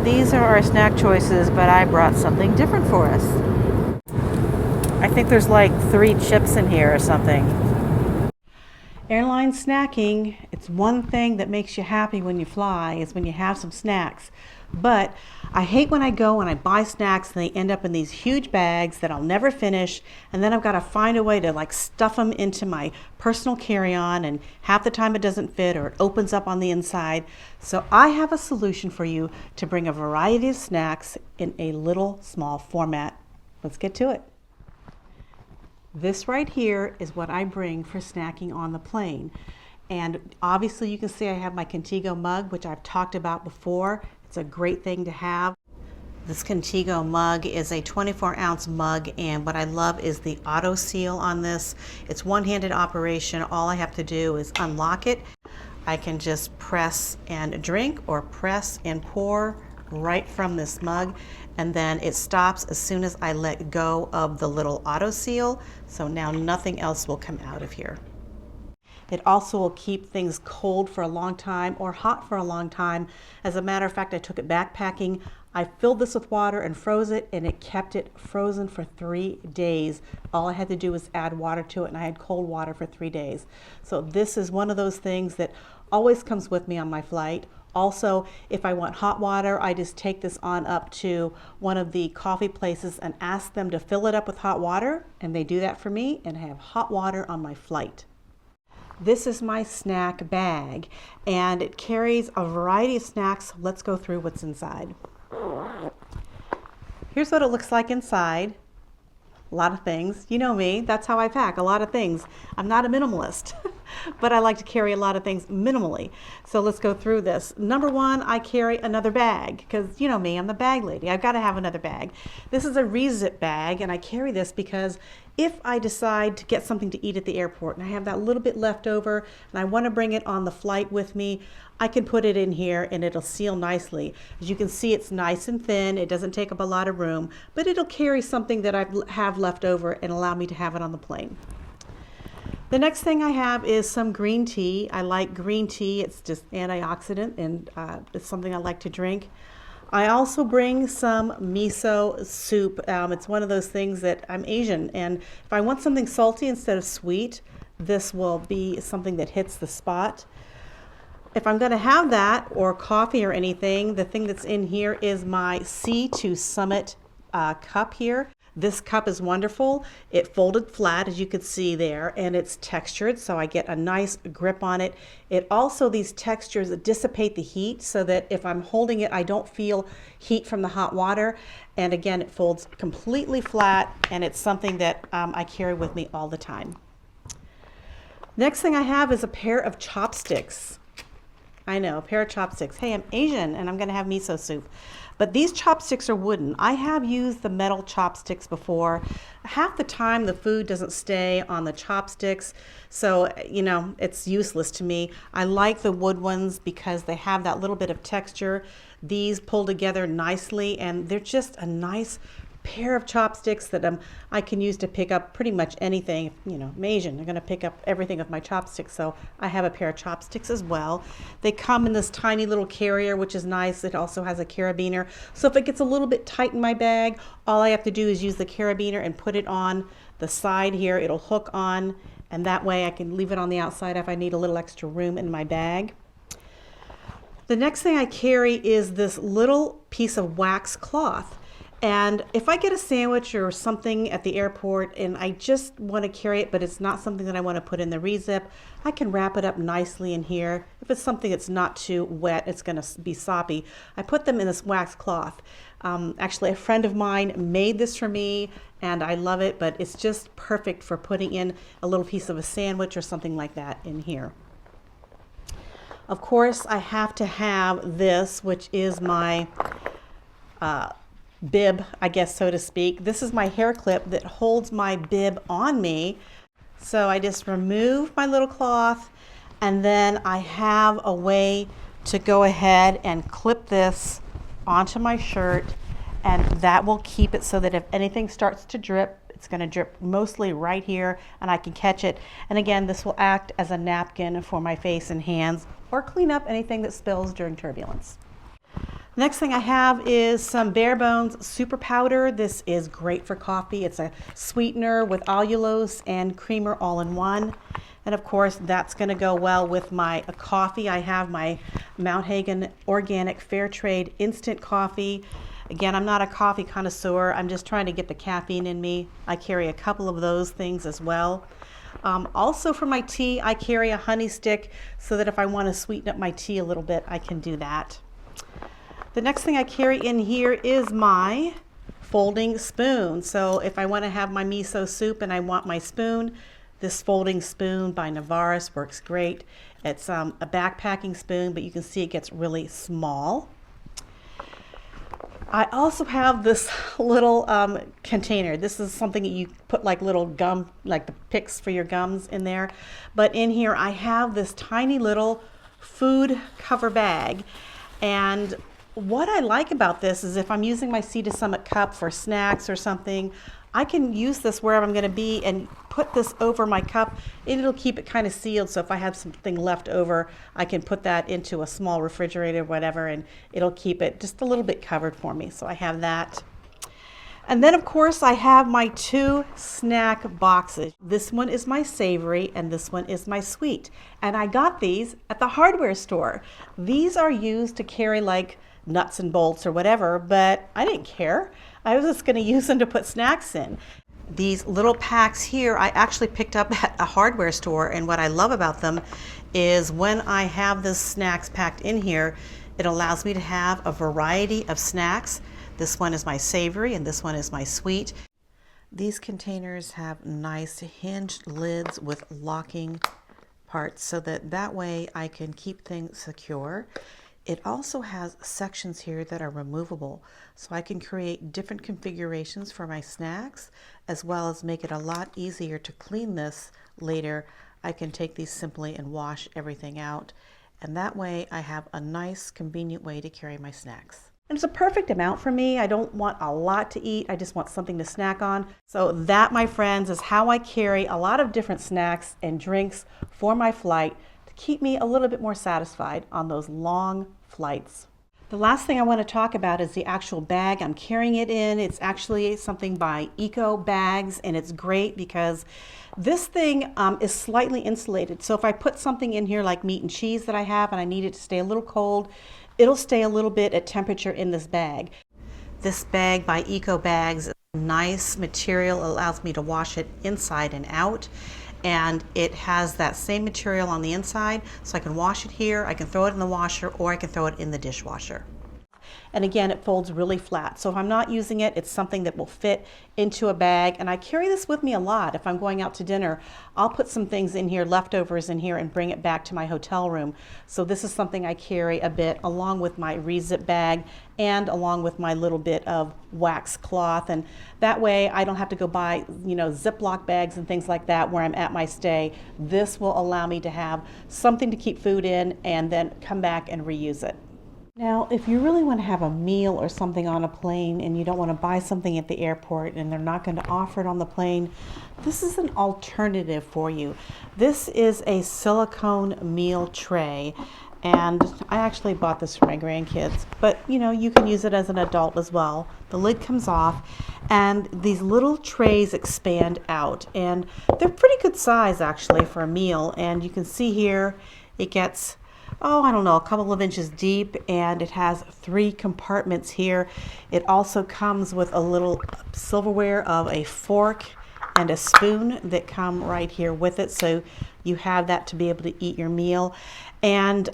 these are our snack choices, but I brought something different for us. I think there's like 3 chips in here or something. Airline snacking, it's one thing that makes you happy when you fly, is when you have some snacks. But I hate when I go and I buy snacks and they end up in these huge bags that I'll never finish, and then I've got to find a way to like stuff them into my personal carry-on, and half the time it doesn't fit or it opens up on the inside. So I have a solution for you to bring a variety of snacks in a little small format. Let's get to it. This right here is what I bring for snacking on the plane. And obviously you can see I have my Contigo mug, which I've talked about before. It's a great thing to have. This Contigo mug is a 24-ounce mug, and what I love is the auto seal on this. It's one-handed operation. All I have to do is unlock it. I can just press and drink or press and pour right from this mug, and then it stops as soon as I let go of the little auto seal. So now nothing else will come out of here. It also will keep things cold for a long time or hot for a long time. As a matter of fact, I took it backpacking. I filled this with water and froze it, and it kept it frozen for 3 days. All I had to do was add water to it, and I had cold water for 3 days. So this is one of those things that always comes with me on my flight. Also, if I want hot water, I just take this on up to one of the coffee places and ask them to fill it up with hot water, and they do that for me, and I have hot water on my flight. This is my snack bag, and it carries a variety of snacks. Let's go through what's inside. Here's what it looks like inside. A lot of things. You know me, that's how I pack, a lot of things. I'm not a minimalist, but I like to carry a lot of things minimally. So let's go through this. Number 1, I carry another bag, because you know me, I'm the bag lady. I've got to have another bag. This is a re-zip bag, and I carry this because if I decide to get something to eat at the airport and I have that little bit left over and I want to bring it on the flight with me, I can put it in here and it'll seal nicely. As you can see, it's nice and thin. It doesn't take up a lot of room, but it'll carry something that I have left over and allow me to have it on the plane. The next thing I have is some green tea. I like green tea. It's just antioxidant, and it's something I like to drink. I also bring some miso soup. It's one of those things that I'm Asian, and if I want something salty instead of sweet, this will be something that hits the spot. If I'm going to have that, or coffee or anything, the thing that's in here is my Sea to Summit cup here. This cup is wonderful. It folded flat, as you can see there, and it's textured, so I get a nice grip on it. It also, these textures dissipate the heat so that if I'm holding it, I don't feel heat from the hot water. And again, it folds completely flat, and it's something that I carry with me all the time. Next thing I have is a pair of chopsticks. I know, a pair of chopsticks. Hey, I'm Asian and I'm going to have miso soup. But these chopsticks are wooden. I have used the metal chopsticks before. Half the time the food doesn't stay on the chopsticks, so you know, it's useless to me. I like the wood ones because they have that little bit of texture. These pull together nicely, and they're just a nice pair of chopsticks that I can use to pick up pretty much anything. You know, I'm Asian, I'm going to pick up everything with my chopsticks, so I have a pair of chopsticks as well. They come in this tiny little carrier, which is nice. It also has a carabiner, so if it gets a little bit tight in my bag, all I have to do is use the carabiner and put it on the side here. It'll hook on, and that way I can leave it on the outside if I need a little extra room in my bag. The next thing I carry is this little piece of wax cloth. And if I get a sandwich or something at the airport and I just want to carry it, but it's not something that I want to put in the re-zip, I can wrap it up nicely in here. If it's something that's not too wet, it's going to be soppy, I put them in this wax cloth. Actually, a friend of mine made this for me, and I love it, but it's just perfect for putting in a little piece of a sandwich or something like that in here. Of course, I have to have this, which is my bib, I guess, so to speak. This is my hair clip that holds my bib on me. So I just remove my little cloth, and then I have a way to go ahead and clip this onto my shirt, and that will keep it so that if anything starts to drip, it's going to drip mostly right here and I can catch it. And again, this will act as a napkin for my face and hands, or clean up anything that spills during turbulence. Next thing I have is some Bare Bones Super Powder. This is great for coffee. It's a sweetener with allulose and creamer all in one. And of course, that's going to go well with my coffee. I have my Mount Hagen Organic Fair Trade Instant Coffee. Again, I'm not a coffee connoisseur. I'm just trying to get the caffeine in me. I carry a couple of those things as well. Also for my tea, I carry a honey stick so that if I want to sweeten up my tea a little bit, I can do that. The next thing I carry in here is my folding spoon. So if I want to have my miso soup and I want my spoon, this folding spoon by Navaris works great. It's a backpacking spoon, but you can see it gets really small. I also have this little container. This is something that you put like little gum, like the picks for your gums in there. But in here I have this tiny little food cover bag. And what I like about this is if I'm using my Sea to Summit cup for snacks or something, I can use this wherever I'm going to be and put this over my cup and it'll keep it kind of sealed. So if I have something left over, I can put that into a small refrigerator or whatever, and it'll keep it just a little bit covered for me. So I have that. And then of course I have my two snack boxes. This one is my savory and this one is my sweet. And I got these at the hardware store. These are used to carry like nuts and bolts or whatever, but I didn't care. I was just going to use them to put snacks in. These little packs here I actually picked up at a hardware store, and what I love about them is when I have the snacks packed in here, it allows me to have a variety of snacks. This one is my savory and this one is my sweet. These containers have nice hinged lids with locking parts so that way I can keep things secure. It also has sections here that are removable, so I can create different configurations for my snacks, as well as make it a lot easier to clean this later. I can take these simply and wash everything out, and that way I have a nice, convenient way to carry my snacks. And it's a perfect amount for me. I don't want a lot to eat. I just want something to snack on. So that, my friends, is how I carry a lot of different snacks and drinks for my flight, keep me a little bit more satisfied on those long flights. The last thing I want to talk about is the actual bag I'm carrying it in. It's actually something by Eco Bags, and it's great because this thing is slightly insulated. So if I put something in here like meat and cheese that I have and I need it to stay a little cold, it'll stay a little bit at temperature in this bag. This bag by Eco Bags is nice material, allows me to wash it inside and out. And it has that same material on the inside, so I can wash it here, I can throw it in the washer, or I can throw it in the dishwasher. And again, it folds really flat. So if I'm not using it, it's something that will fit into a bag. And I carry this with me a lot. If I'm going out to dinner, I'll put some things in here, leftovers in here, and bring it back to my hotel room. So this is something I carry a bit along with my re-zip bag and along with my little bit of wax cloth. And that way I don't have to go buy, Ziploc bags and things like that where I'm at my stay. This will allow me to have something to keep food in and then come back and reuse it. Now, if you really want to have a meal or something on a plane and you don't want to buy something at the airport and they're not going to offer it on the plane, this is an alternative for you. This is a silicone meal tray, and I actually bought this for my grandkids, but you can use it as an adult as well. The lid comes off and these little trays expand out, and they're pretty good size actually for a meal. And you can see here it gets a couple of inches deep, and it has 3 compartments here. It also comes with a little silverware of a fork and a spoon that come right here with it, so you have that to be able to eat your meal. And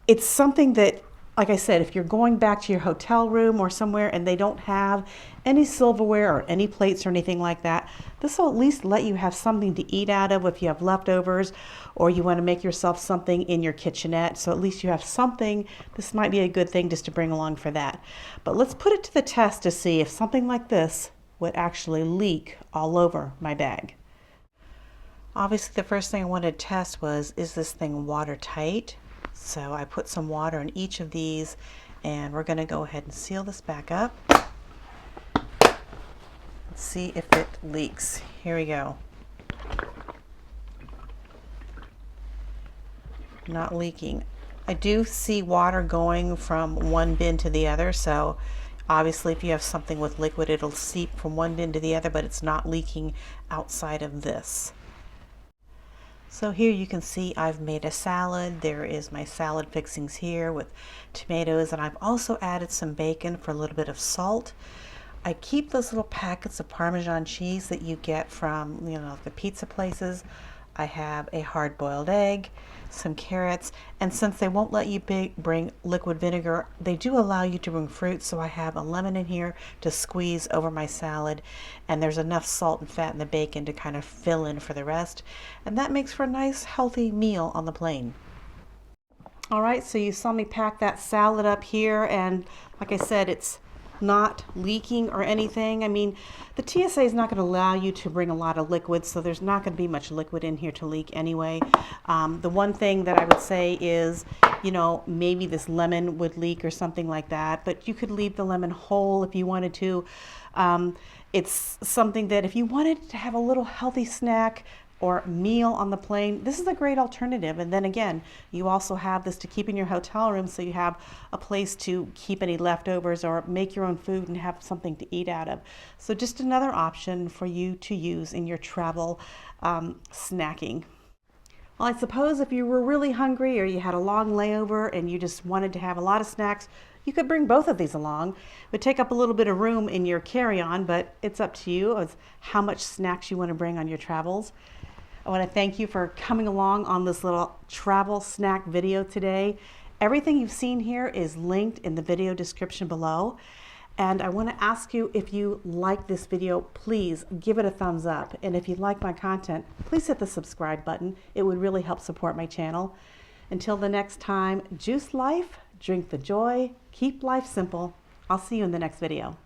it's something that, like I said, if you're going back to your hotel room or somewhere and they don't have any silverware or any plates or anything like that, this will at least let you have something to eat out of if you have leftovers or you want to make yourself something in your kitchenette. So at least you have something. This might be a good thing just to bring along for that. But let's put it to the test to see if something like this would actually leak all over my bag. Obviously, the first thing I wanted to test was, is this thing watertight? So I put some water in each of these, and we're going to go ahead and seal this back up. Let's see if it leaks. Here we go. Not leaking. I do see water going from one bin to the other, so obviously if you have something with liquid, it'll seep from one bin to the other, but it's not leaking outside of this. So here you can see I've made a salad. There is my salad fixings here with tomatoes, and I've also added some bacon for a little bit of salt. I keep those little packets of Parmesan cheese that you get from, the pizza places. I have a hard-boiled egg, some carrots, and since they won't let you bring liquid vinegar, they do allow you to bring fruit, so I have a lemon in here to squeeze over my salad, and there's enough salt and fat in the bacon to kind of fill in for the rest, and that makes for a nice healthy meal on the plane. All right, so you saw me pack that salad up here, and like I said, it's not leaking or anything. I mean, the TSA is not going to allow you to bring a lot of liquid, so there's not going to be much liquid in here to leak anyway. The one thing that I would say is, maybe this lemon would leak or something like that, but you could leave the lemon whole if you wanted to. It's something that if you wanted to have a little healthy snack or meal on the plane, this is a great alternative. And then again, you also have this to keep in your hotel room, so you have a place to keep any leftovers or make your own food and have something to eat out of. So just another option for you to use in your travel snacking. Well, I suppose if you were really hungry or you had a long layover and you just wanted to have a lot of snacks, you could bring both of these along. It would take up a little bit of room in your carry-on, but it's up to you as how much snacks you want to bring on your travels. I want to thank you for coming along on this little travel snack video today. Everything you've seen here is linked in the video description below. And I want to ask you, if you like this video, please give it a thumbs up. And if you like my content, please hit the subscribe button. It would really help support my channel. Until the next time, juice life, drink the joy, keep life simple. I'll see you in the next video.